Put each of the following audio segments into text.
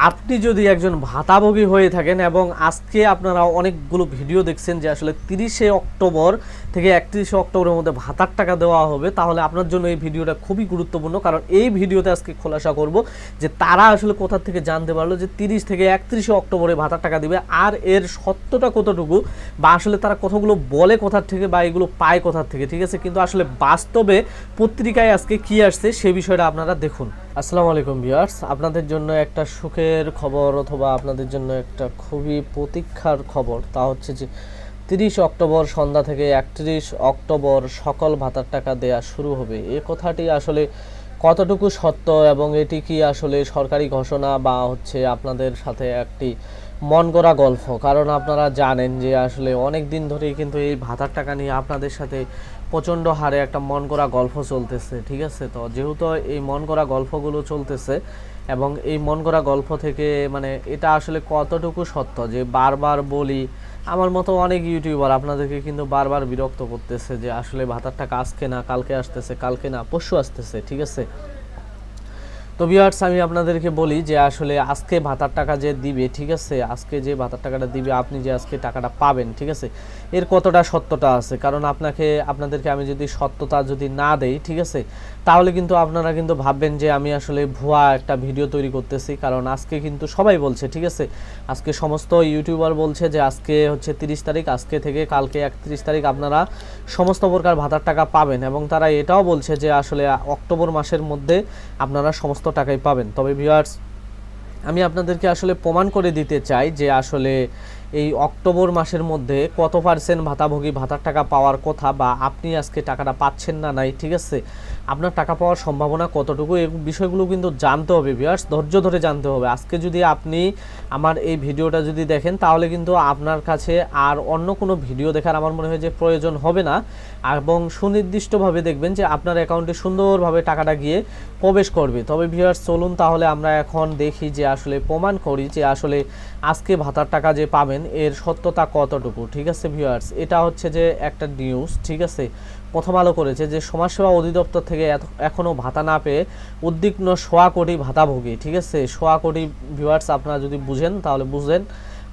আপনি যদি একজন ভাতাভোগী হয়ে থাকেন এবং আজকে আপনারা অনেকগুলো ভিডিও দেখছেন যে আসলে 30শে অক্টোবর থেকে 31শে অক্টোবরের মধ্যে ভাতার টাকা দেওয়া হবে, তাহলে আপনার জন্য এই ভিডিওটা খুবই গুরুত্বপূর্ণ। কারণ এই ভিডিওতে আজকে খোলাসা করব যে তারা আসলে কোথা থেকে জানতে পারলো যে 30 থেকে 31শে অক্টোবরে ভাতার টাকা দিবে, আর এর সত্যটা কতটুকু, বা আসলে তারা কথাগুলো বলে কোথা থেকে বা এগুলো পায় কোথা থেকে, ঠিক আছে। কিন্তু আসলে বাস্তবে পত্রিকায় আজকে কি আসছে সে বিষয়টা আপনারা দেখুন। আসসালামু আলাইকুম ভিউয়ার্স, আপনাদের জন্য একটা সুখের খবর অথবা আপনাদের জন্য একটা খুবই প্রতীক্ষার খবর। তা হচ্ছে যে 30 অক্টোবর সন্ধ্যা থেকে 31 অক্টোবর সকল ভাতার টাকা দেয়া শুরু হবে। এই কথাটি আসলে কতটুকু সত্য এবং এটি কি আসলে সরকারি ঘোষণা বা হচ্ছে আপনাদের সাথে একটি মন গড়া গল্প? কারণ আপনারা জানেন যে আসলে অনেক দিন ধরেই কিন্তু এই ভাতার টাকা নিয়ে আপনাদের সাথে প্রচণ্ড হারে একটা মন গড়া গল্প চলতেছে, ঠিক আছে। তো যেহেতু এই মন গড়া গল্পগুলো চলতেছে এবং এই মন গড়া গল্প থেকে মানে এটা আসলে কতটুকু সত্য যে বারবার বলি, আমার মতো অনেক ইউটিউবার আপনাদেরকে কিন্তু বারবার বিরক্ত করতেছে যে আসলে ভাতার টাকা আজকে না কালকে আসতেছে, কালকে না পরশু আসতেছে, ঠিক আছে। তো ভিউয়ার্স, আমি আপনাদেরকে বলি যে আসলে আজকে ভাতার টাকা যে দিবে, ঠিক আছে, আজকে যে ভাতার টাকাটা দিবে, আপনি যে আজকে টাকাটা পাবেন, ঠিক আছে, এর কতটা সত্যতা আছে। কারণ আপনাদেরকে আমি যদি সত্যতা যদি না দেই, ঠিক আছে, তাহলে কিন্তু আপনারা কিন্তু ভাববেন যে আমি আসলে ভুয়া একটা ভিডিও তৈরি করতেছি। কারণ আজকে কিন্তু সবাই বলছে, ঠিক আছে, আজকে সমস্ত ইউটিউবার বলছে যে আজকে হচ্ছে 30 তারিখ, আজকে থেকে কালকে 31 তারিখ আপনারা সমস্ত প্রকার ভাতার টাকা পাবেন, এবং তারা এটাও বলছে যে আসলে অক্টোবর মাসের মধ্যে আপনারা সমস্ত টাকাই পাবেন। তবে ভিউয়ার্স, আমি আপনাদেরকে আসলে প্রমাণ করে দিতে চাই যে আসলে এই অক্টোবর মাসের মধ্যে কত পার্সেন্ট ভাতাভোগী ভাতার টাকা পাওয়ার কথা, বা আপনি আজকে টাকাটা পাচ্ছেন না নাই, ঠিক আছে, আপনার টাকা পাওয়ার সম্ভাবনা কতটুকু, এই বিষয়গুলো কিন্তু জানতে হবে ভিউয়ার্স, ধৈর্য ধরে জানতে হবে। আজকে যদি আপনি আমার এই ভিডিওটা যদি দেখেন, তাহলে কিন্তু আপনার কাছে আর অন্য কোনো ভিডিও দেখার আমার মনে হয় যে প্রয়োজন হবে না, এবং সুনির্দিষ্টভাবে দেখবেন যে আপনার অ্যাকাউন্টে সুন্দরভাবে টাকাটা গিয়ে প্রবেশ করবে। তবে ভিউয়ার্স, চলুন তাহলে আমরা এখন দেখি যে আসলে প্রমাণ করি যে আসলে আজকে ভাতার টাকা যে পাবেন এর সত্যতা কতটুকু, ঠিক আছে ভিউয়ার্স। এটা হচ্ছে যে একটা নিউজ, ঠিক আছে, প্রথম আলো করেছে যে সমাজসেবা অধিদপ্তর থেকে এখনও ভাতা না পেয়ে উদ্বিগ্ন 1.25 কোটি ভাতাভোগী, ঠিক আছে। 1.25 কোটি ভিউয়ার্স, আপনারা যদি বুঝেন তাহলে বুঝেন,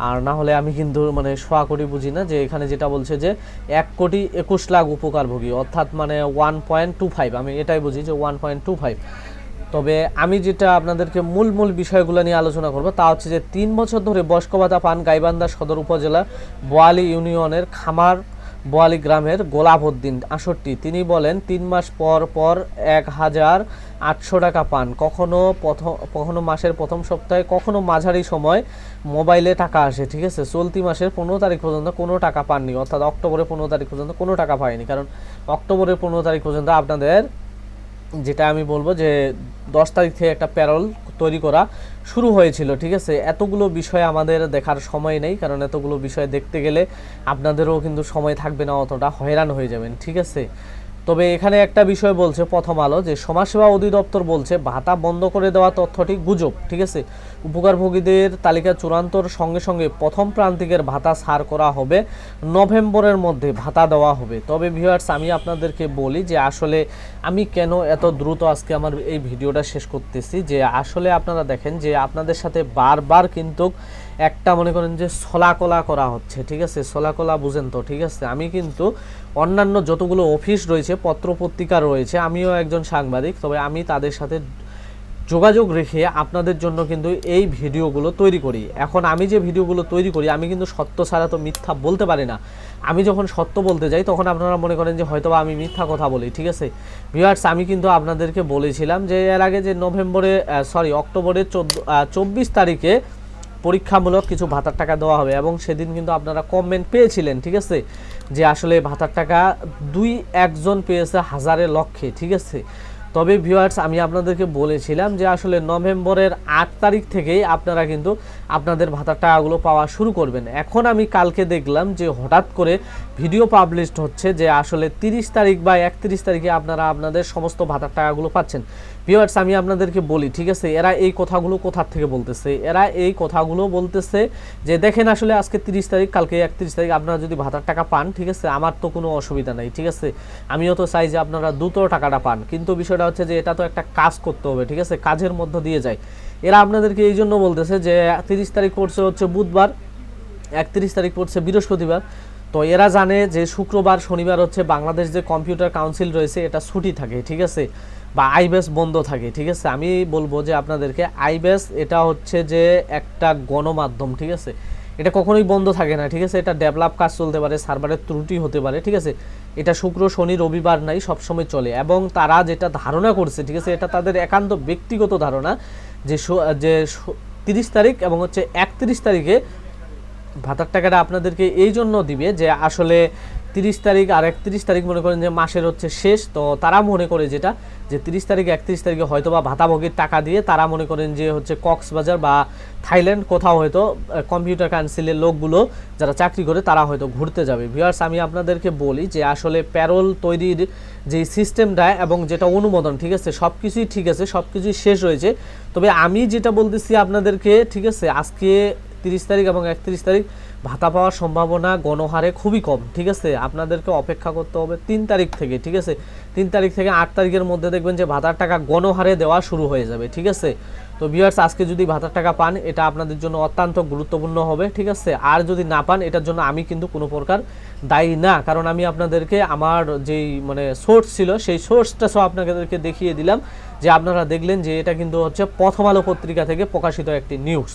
আর না হলে আমি কিন্তু মানে 1.25 কোটি বুঝি না। যে এখানে যেটা বলছে যে 1,21,00,000 উপকারভোগী, অর্থাৎ মানে 1.25, আমি এটাই বুঝি যে 1.25। তবে আমি যেটা আপনাদেরকে মূল বিষয়গুলো নিয়ে আলোচনা করব তা হচ্ছে যে 3 বছর ধরে বয়স্ক ভাতা পান গাইবান্ধা সদর উপজেলার বোয়ালি ইউনিয়নের খামার বোয়ালি গ্রামের গোলাপউদ্দিন 68। তিনি বলেন 3 মাস পর পর 1,800 টাকা পান, কখনো মাসের প্রথম সপ্তাহে, কখনো মাঝারি সময় মোবাইলে টাকা আসে, ঠিক আছে। চলতি মাসের 15 তারিখ পর্যন্ত কোনো টাকা পাননি, অর্থাৎ অক্টোবরের 15 তারিখ পর্যন্ত কোনো টাকা পায়নি। কারণ অক্টোবরের 15 তারিখ পর্যন্ত আপনাদের যেটা আমি বলবো যে 10 তারিখ থেকে একটা প্যারোল তৈরি করা শুরু হয়েছিল, ঠিক আছে। এতগুলো বিষয় আমাদের দেখার সময় নেই, কারণ এতগুলো বিষয় দেখতে গেলে আপনাদেরও কিন্তু সময় থাকবে না, অতটা হয়রান হয়ে যাবেন, ঠিক আছে। তবে এখানে একটা বিষয় বলছে প্রথম আলো যে সমাজসেবা অধিদপ্তর বলছে ভাতা বন্ধ করে দেওয়া তথ্যটি গুজব, ঠিক আছে। উপকারভোগীদের তালিকা চূড়ান্তর সঙ্গে সঙ্গে প্রথম প্রান্তিকের ভাতা ছাড় করা হবে, নভেম্বরের মধ্যে ভাতা দেওয়া হবে। তবে ভিউয়ার্স, আমি আপনাদেরকে বলি যে আসলে আমি কেন এত দ্রুত আজকে আমার এই ভিডিওটা শেষ করতেছি, যে আসলে আপনারা দেখেন যে আপনাদের সাথে বারবার কিন্তু একটা মনে করেন যে ছলাকলা করা হচ্ছে, ঠিক আছে। ছলাকলা বুঝেন তো, ঠিক আছে। আমি কিন্তু অন্যান্য যতগুলো অফিস রয়েছে, পত্রপত্রিকা রয়েছে, আমিও একজন সাংবাদিক, তবে আমি তাদের সাথে যোগাযোগ রেখে আপনাদের জন্য কিন্তু এই ভিডিওগুলো তৈরি করি। এখন আমি যে ভিডিওগুলো তৈরি করি, আমি কিন্তু সত্য ছাড়া তো মিথ্যা বলতে পারি না। আমি যখন সত্য বলতে যাই তখন আপনারা মনে করেন যে হয়তো আমি মিথ্যা কথা বলি, ঠিক আছে। ভিউয়ার্স, আমি কিন্তু আপনাদেরকে বলেছিলাম যে এর আগে যে অক্টোবরের 24 তারিখে পরীক্ষামূলক কিছু ভাতার টাকা দেওয়া হবে, এবং সেদিন কিন্তু আপনারা কমেন্ট পেয়েছিলেন, ঠিক আছে, যে আসলে ভাতার টাকা 2-1 জন পেয়েছে হাজারে লক্ষে, ঠিক আছে। তবে ভিউয়ার্স, আমি আপনাদেরকে বলেছিলাম যে আসলে নভেম্বরের 8 তারিখ থেকেই আপনারা কিন্তু আপনাদের ভাতার টাকাগুলো পাওয়া শুরু করবেন। এখন আমি কালকে দেখলাম যে হঠাৎ করে ভিডিও পাবলিশড হচ্ছে যে আসলে 30 তারিখ বা 31 তারিখে আপনারা আপনাদের সমস্ত ভাতার টাকাগুলো পাচ্ছেন। ভিউয়ার্স, আমি আপনাদেরকে বলি, ঠিক আছে, এরা এই কথাগুলো কোথা থেকে বলতেছে? এরা এই কথাগুলো বলতেছে যে দেখেন আসলে আজকে 30 তারিখ, কালকে 31 তারিখ, আপনারা যদি ভাতার টাকা পান, ঠিক আছে, আমার তো কোনো অসুবিধা নাই, ঠিক আছে। আমিও তো চাই যে আপনারা দ্রুত টাকাটা পান, কিন্তু বিষয়টা হচ্ছে যে এটা তো একটা কাজ করতে হবে, ঠিক আছে, কাজের মধ্য দিয়ে যায়। এরা আপনাদেরকে এই জন্য বলতেছে যে 30 তারিখ পড়ছে হচ্ছে বুধবার, 31 তারিখ পড়ছে বৃহস্পতিবার। তো এরা জানে যে শুক্রবার শনিবার হচ্ছে বাংলাদেশ যে কম্পিউটার কাউন্সিল রয়েছে এটা ছুটি থাকে, ঠিক আছে, বা আইবেস বন্ধ থাকে, ঠিক আছে। আমি বলবো যে আপনাদেরকে আইবেস এটা হচ্ছে যে একটা গণমাধ্যম, ঠিক আছে, এটা কখনোই বন্ধ থাকে না, ঠিক আছে। এটা ডেভেলপ কাজ চলতে পারে, সার্ভারের ত্রুটি হতে পারে, ঠিক আছে। এটা শুক্র শনি রবিবার নাই, সবসময় চলে। এবং তারা যেটা ধারণা করছে, ঠিক আছে, এটা তাদের একান্ত ব্যক্তিগত ধারণা যে 30 তারিখ এবং হচ্ছে 31 তারিখে ভাতার টাকাটা আপনাদেরকে এই জন্য দিবে যে আসলে 30 তারিখ আর 31 তারিখ মনে করেন যে মাসের হচ্ছে শেষ। তো তারা মনে করে যেটা যে 30 তারিখ 31 তারিখে হয়তো বা ভাতাভোগীর টাকা দিয়ে তারা মনে করেন যে হচ্ছে কক্সবাজার বা থাইল্যান্ড কোথাও হয়তো কম্পিউটার কাউন্সিলের লোকগুলো যারা চাকরি করে তারা হয়তো ঘুরতে যাবে। ভিউয়ার্স, আমি আপনাদেরকে বলি যে আসলে প্যারোল তৈরির যে সিস্টেমটা এবং যেটা অনুমোদন, ঠিক আছে, সব কিছুই ঠিক আছে, সব কিছুই শেষ হয়েছে। তবে আমি যেটা বলতেছি আপনাদেরকে, ঠিক আছে, আজকে 30 তারিখ এবং 31 তারিখ ভাতা পাওয়ার সম্ভাবনা গণহারে খুবই কম, ঠিক আছে। আপনাদেরকে অপেক্ষা করতে হবে 3 তারিখ থেকে, ঠিক আছে। 3 তারিখ থেকে 8 তারিখের মধ্যে দেখবেন যে ভাতার টাকা গণহারে দেওয়া শুরু হয়ে যাবে, ঠিক আছে। তো ভিউয়ার্স, আজকে যদি ভাতার টাকা পান এটা আপনাদের জন্য অত্যন্ত গুরুত্বপূর্ণ হবে, ঠিক আছে। আর যদি না পান এটার জন্য আমি কিন্তু কোনো প্রকার দায়ী না, কারণ আমি আপনাদেরকে আমার যেই মানে সোর্স ছিল সেই সোর্সটা সব আপনাদেরকে দেখিয়ে দিলাম, যে আপনারা দেখলেন যে এটা কিন্তু হচ্ছে প্রথম আলো পত্রিকা থেকে প্রকাশিত একটি নিউজ।